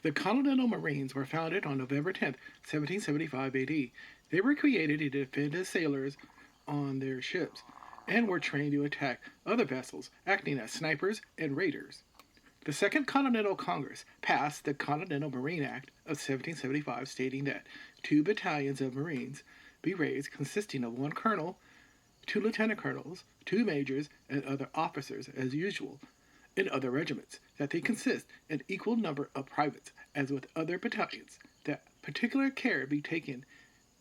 The Continental Marines were founded on November 10, 1775 AD. They were created to defend as sailors on their ships and were trained to attack other vessels, acting as snipers and raiders. The Second Continental Congress passed the Continental Marine Act of 1775, stating that 2 battalions of Marines be raised, consisting of 1 colonel, 2 lieutenant colonels, 2 majors, and other officers, as usual in other regiments, that they consist an equal number of privates as with other battalions, that particular care be taken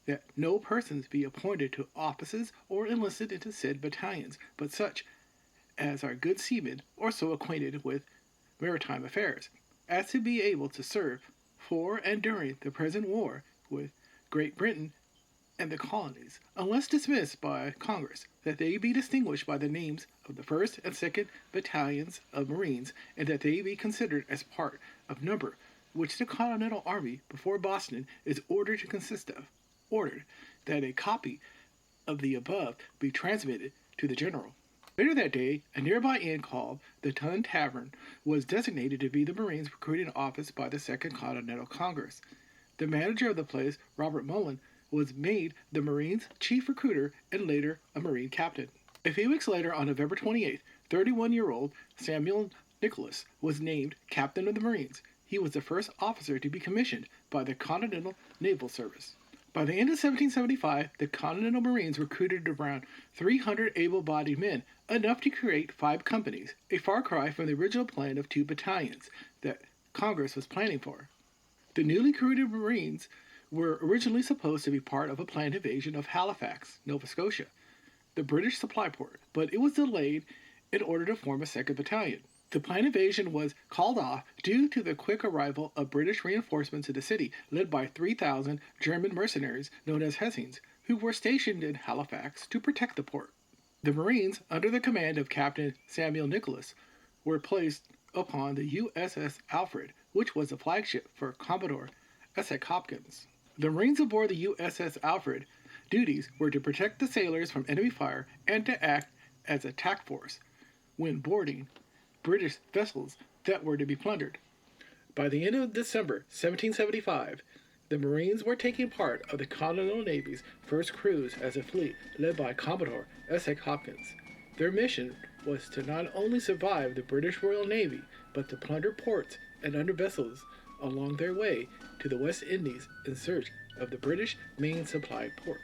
that no persons be appointed to offices or enlisted into said battalions, but such as are good seamen or so acquainted with maritime affairs as to be able to serve for and during the present war with Great Britain and the colonies, unless dismissed by Congress, that they be distinguished by the names of the 1st and 2nd battalions of Marines, and that they be considered as part of number which the Continental Army before Boston is ordered to consist of. Ordered that a copy of the above be transmitted to the General. Later that day, a nearby inn called the Tun Tavern was designated to be the Marines' recruiting office by the Second Continental Congress. The manager of the place, Robert Mullen, was made the Marines' chief recruiter and later a Marine captain. A few weeks later, on November 28th, 31-year-old Samuel Nicholas was named captain of the Marines. He was the first officer to be commissioned by the Continental Naval Service. By the end of 1775, the Continental Marines recruited around 300 able-bodied men, enough to create 5 companies, a far cry from the original plan of 2 battalions that Congress was planning for. The newly recruited Marines were originally supposed to be part of a planned invasion of Halifax, Nova Scotia, the British supply port, but it was delayed in order to form a 2nd battalion. The planned invasion was called off due to the quick arrival of British reinforcements to the city, led by 3,000 German mercenaries known as Hessians, who were stationed in Halifax to protect the port. The Marines, under the command of Captain Samuel Nicholas, were placed upon the U.S.S. Alfred, which was the flagship for Commodore Esek Hopkins. The Marines aboard the U.S.S. Alfred duties were to protect the sailors from enemy fire and to act as a task force when boarding British vessels that were to be plundered. By the end of December 1775, the Marines were taking part of the Continental Navy's first cruise as a fleet led by Commodore Esek Hopkins. Their mission was to not only survive the British Royal Navy, but to plunder ports and other vessels along their way to the West Indies in search of the British main supply port.